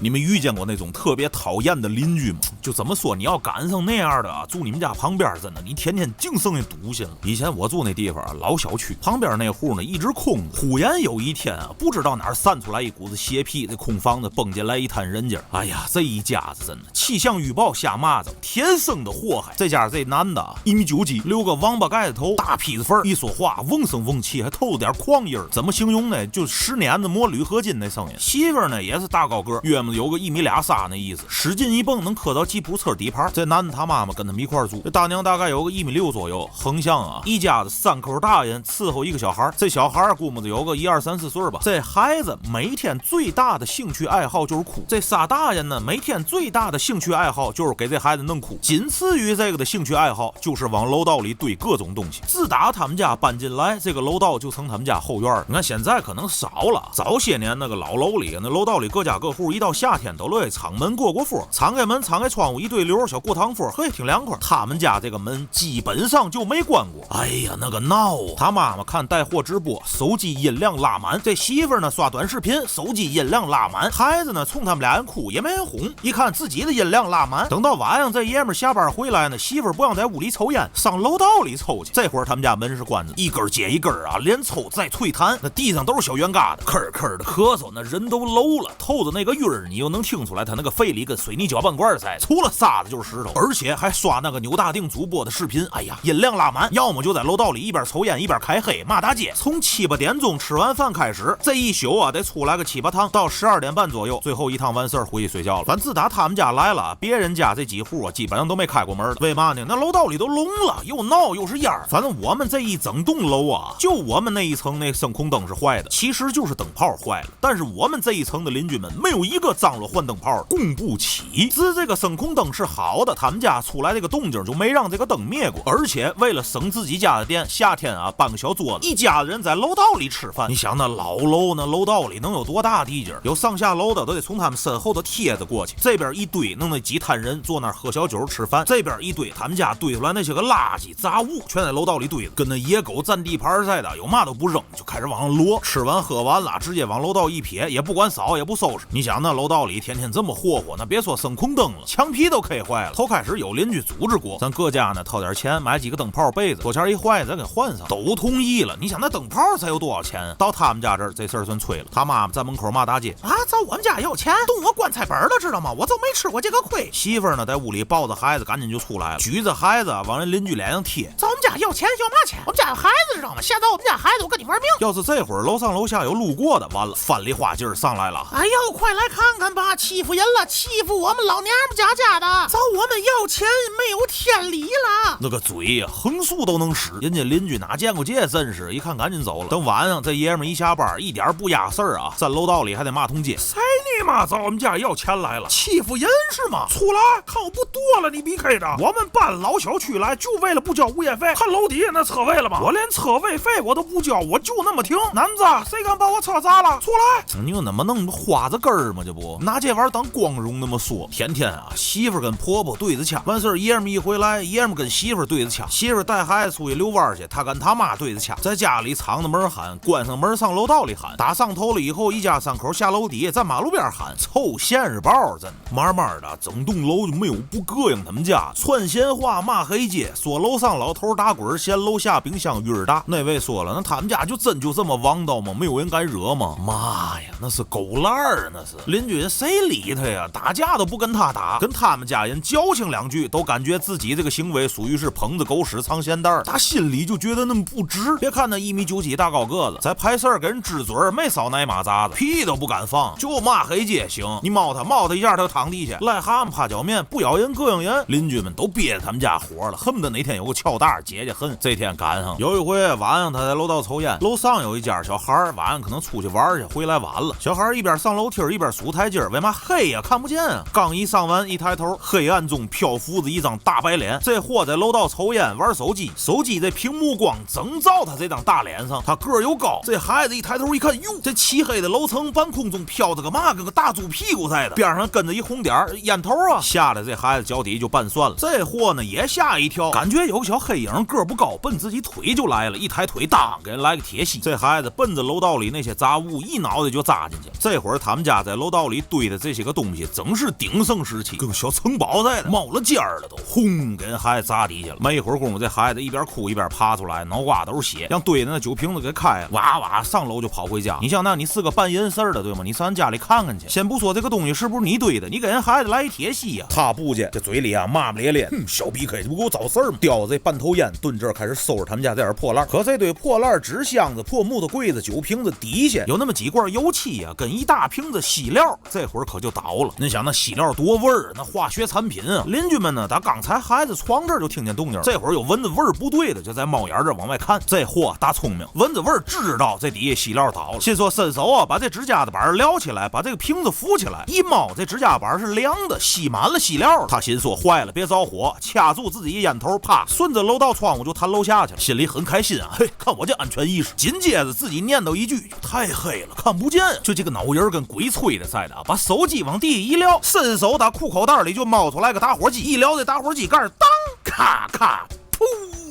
你们遇见过那种特别讨厌的邻居吗？就怎么说，你要赶上那样的住你们家旁边，真的你天天净剩下毒气了。以前我住那地方老小区旁边那户呢一直空着，忽然有一天不知道哪儿散出来一股子邪屁，这空房子蹦进来一摊人家，哎呀，这一家子真的气象预报下蚂蚱，天生的祸害。这家这男的1.9米几，留个王八盖子头，大痞子缝，一说话瓮声瓮气，还透着点矿音儿。怎么形容呢？就10年子磨铝合金那声音。媳妇呢也是大高个，约么有个1.2米那意思，使劲一蹦能磕到吉普车底盘。这男的他妈妈跟他们一块住，这大娘大概有个1.6米左右，横向一家子3口大人伺候一个小孩，这小孩估摸着有个1、2、3、4岁吧。这孩子每天最大的兴趣爱好就是哭，这仨大人呢每天最大的兴趣爱好就是给这孩子弄哭，仅次于这个的兴趣爱好就是往楼道里堆各种东西。自打他们家搬进来，这个楼道就成他们家后院。你看现在可能少了，早些年那个老楼里，那楼道里各家各户一到夏天都乐意敞门过风，敞开门敞开窗户一对流小过堂风，嘿挺凉快。他们家这个门基本上就没关过，哎呀那个闹啊！他妈妈看带货直播，手机音量拉满，这媳妇呢刷短视频，手机音量拉满，孩子呢冲他们俩人哭也没人哄，一看自己的音量拉满。等到晚上这爷们下班回来呢，媳妇不让在屋里抽烟，上楼道里抽去。这会儿他们家门是关着，一根接一根连抽再退弹，那地上都是小圆疙瘩，吭吭的咳嗽，那人都漏了，透着那个晕儿，你又能听出来他那个肺里跟水泥搅拌罐似的，除了沙子就是石头，而且还刷那个牛大腚主播的视频。哎呀，音量拉满，要么就在楼道里一边抽烟一边开黑骂大街。从7、8点钟吃完饭开始，这一宿得出来个7、8趟，到12点半左右，最后一趟完事儿回去睡觉了。反正自打他们家来了，别人家这几户基本上都没开过门的。为嘛呢？那楼道里都聋了，又闹又是烟儿。反正我们这一整栋楼就我们那一层那声控灯是坏的，其实就是灯泡坏了。但是我们这一层的邻居们没有一个张罗换灯泡，供不起。自这个声控灯是好的，他们家出来这个动静就没让这个灯灭过。而且为了省自己家的电，夏天搬个小桌子，一家人在楼道里吃饭。你想那老楼那楼道里能有多大地界？有上下楼的都得从他们身后的贴着过去。这边一堆弄那几摊人坐那儿喝小酒吃饭，这边一堆他们家堆出来那些个垃圾杂物，全在楼道里堆着，跟那野狗占地盘似的，有嘛都不扔，就开始往上摞。吃完喝完了，直接往楼道一撇，也不管扫也不收拾。你想那楼道里天天这么霍霍，那别说声控灯了，墙皮都 K 坏了。头开始有邻居组织过，咱各家呢掏点钱买几个灯泡被子，多钱一坏咱给换上，都同意了。你想那灯泡才有多少钱？到他们家这儿这事儿算吹了。他妈妈在门口骂大街找我们家要钱，动我棺材本了知道吗？我就没吃过这个亏。媳妇呢在屋里抱着孩子赶紧就出来了，举着孩子往人邻居脸上贴，找我们家要钱要嘛钱？我们家有孩子知道吗？吓到我们家孩子我跟你玩命。要是这会儿楼上楼下有路过的，完了翻里花劲儿上来了，哎呦快来看看吧，欺负人了，欺负我们老娘们家的，找我们要钱没有天理了。那个嘴呀横竖都能使，人家邻居哪见过这真是，一看赶紧走了。等晚上这爷们一下班一点不压事儿在楼道里还得骂通街，谁你妈找我们家要钱来了，欺负人是吗？出来看我不多了你逼 K 的，我们搬老小区来就为了不交物业费，看楼底下那车位了吗？我连车位费我都不交，我就那么停。男子谁敢把我车砸了？出来！你有那么弄花着根儿吗？这不拿这玩意儿当光荣那么说，天天媳妇跟婆婆对着呛，完事儿爷们一回来，爷们跟媳妇对着呛，媳妇带孩子出去遛弯去，他跟他妈对着呛，在家里敞着门喊，关上门上楼道里喊，打上头了以后一家3口下楼底下在马路边喊，臭现实包真的。慢慢的整栋楼就没有不膈应他们家，串闲话骂黑街，说楼上老头打滚嫌楼下冰箱雨儿大。那位说了，那他们家就真就这么王道吗？没有人敢惹吗？妈呀，那是狗烂儿，那是邻居谁理他呀？打架都不跟他打，跟他们家人矫情2句，都感觉自己这个行为属于是捧着狗屎藏咸蛋，他心里就觉得那么不值。别看那1.9米几大高个子，在拍事儿给人支嘴没少奶马扎子，屁都不敢放，就骂黑街行。你猫他一下他就躺地下，癞蛤蟆趴脚面，不咬人膈应人。邻居们都憋着他们家火了，恨不得哪天有个撬大解解恨。这天赶上有一回晚上他在楼道抽烟，楼上有一家小孩晚上可能出去玩去，回来晚了，小孩一边上楼梯一边数台阶，为嘛黑呀看不见啊？刚一上完一抬头，黑暗中漂浮着一张大白脸，这货在楼道抽烟玩手机，手机这屏幕光正照他这张大脸上，他个儿又高，这孩子一抬头一看，哟，这漆黑的楼层半空中飘着个嘛，跟个大猪屁股似的，边上跟着一红点烟头吓得这孩子脚底就拌酸了。这货呢也吓一跳，感觉有个小黑影个不高，奔自己腿就来了，一抬腿当给人来个铁膝，这孩子奔着楼道里那些杂物一脑袋就扎进去。这会儿他们家在楼道里里堆的这些个东西，正是鼎盛时期，跟小城堡似的，冒了尖儿了都，轰，给人孩子砸底下了。没一会儿功夫，这孩子一边哭一边爬出来，脑瓜都是血，让堆的那酒瓶子给开了，哇哇上楼就跑回家。你想那你是个办人事儿的对吗？你上人家里看看去。先不说这个东西是不是你堆的，你给人孩子来一铁西呀，他不去，这嘴里啊骂骂咧咧，小逼可不给我找事儿吗？叼着这半头烟蹲这儿开始收拾他们家这点破烂。可这堆破烂、纸箱子、破木头柜子、酒瓶子底下有那么几罐油漆啊，跟一大瓶子稀料，这会儿可就倒了。你想那稀料多味儿，那化学产品啊！邻居们呢，打刚才孩子床这儿就听见动静，这会儿有闻着味儿不对的，就在猫眼这往外看。这货大聪明，闻着味儿知道这底下稀料倒了，心说伸手啊，把这指甲的板撩起来，把这个瓶子扶起来，一猫这指甲板是凉的，吸满了稀料。他心说坏了，别着火，掐住自己烟头，啪，顺着楼道窗户就弹楼下去了，心里很开心啊，嘿，看我这安全意识。紧接着自己念叨一句，太黑了，看不见，就这个脑仁跟鬼吹的似的，把手机往地一撂，伸手打裤口袋里就冒出来个打火机，一撩这打火机盖，当，咔咔，噗。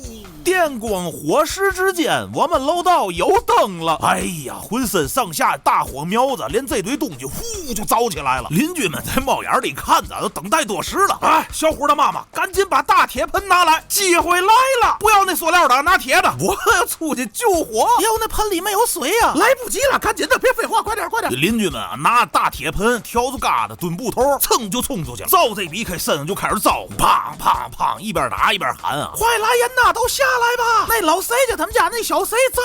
电光火石之间，我们楼道有灯了。哎呀，浑身上下大火苗子，连这堆东西呼就着起来了。邻居们在猫眼里看着，都等待多时了。哎，小虎的妈妈，赶紧把大铁盆拿来，机会来了！不要那塑料的，拿铁的。我要出去救火。哟，那盆里没有水呀，来不及了，赶紧的，别废话，快点快点！邻居们啊，拿大铁盆挑着疙瘩蹲布头，蹭就冲出去了。照这BK身上就开始招呼，砰砰砰，一边打一边喊啊，快来人呐，都下来吧！那老谁家他们家那小谁着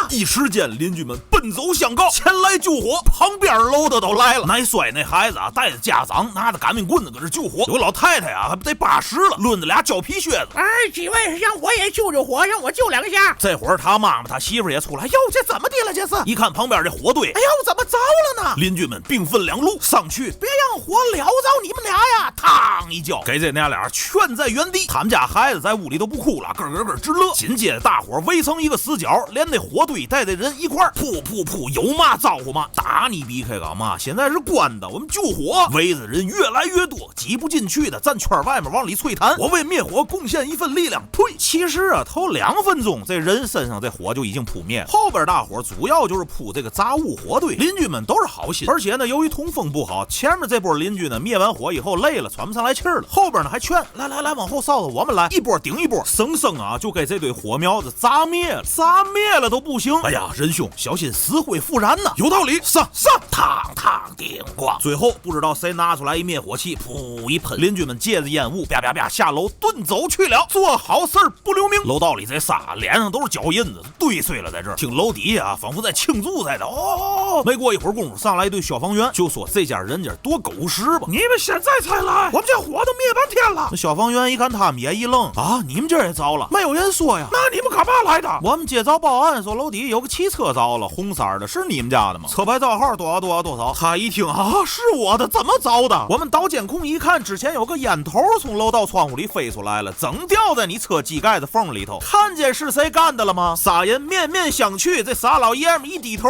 了！一时间，邻居们奔走相告，前来救火。旁边楼的都来了。奶摔那孩子啊，带着家长，拿着擀面棍子搁这救火。有老太太啊，还得80了，抡着俩胶皮靴子。哎，几位让我也救救火，让我救2下。这会儿他妈妈他媳妇也出来，哟，这怎么的了？这是一看旁边这火堆，哎呦，怎么着了呢？邻居们兵分两路上去，别让火燎着你们俩呀！嘡一脚，给这俩劝在原地。他们家孩子在屋里都不哭了，咯咯咯直乐。紧接着大伙围成一个死角，连那火堆带的人一块噗噗噗，有嘛招呼嘛？打你BK干嘛？现在是关的，我们救火，围着人越来越多，挤不进去的站圈外面往里吹弹。我为灭火贡献一份力量。呸！其实啊，头2分钟这人身上这火就已经扑灭了，后边大伙主要就是扑这个杂物火堆。邻居们都是好心，而且呢，由于通风不好，前面这波邻居呢灭完火以后累了，喘不上来气儿了，后边呢还劝来来来，往后稍稍，我们来，一波顶一波，生生啊就给这堆火苗子砸灭了，砸灭了都不行。哎呀，仁兄小心死灰复燃呐！有道理，上，嘡嘡叮咣。最后不知道谁拿出来一灭火器，噗一喷，邻居们借着烟雾，啪啪啪下楼遁走去了。做好事不留名。楼道里这仨脸上都是脚印子，堆碎了在这儿。听楼底下仿佛在庆祝似的。哦，没过一会儿功夫，上来一队消防员，就说这家人家多狗屎吧！你们现在才来，我们这火都灭半天了。那消防员一看他们也一愣啊，你们这也着了？没有人说呀。那你们干嘛来的？我们接着报案说楼底有个汽车着了，红色的，是你们家的吗？车牌照号多少多少多少。他一听啊，是我的，怎么着的？我们导监控一看，之前有个烟头从楼道窗户里飞出来了，整掉在你车机盖的缝里头。看见是谁干的了吗？仨人面面相觑，这仨老爷们一低头，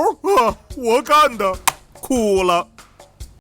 我干的，哭了。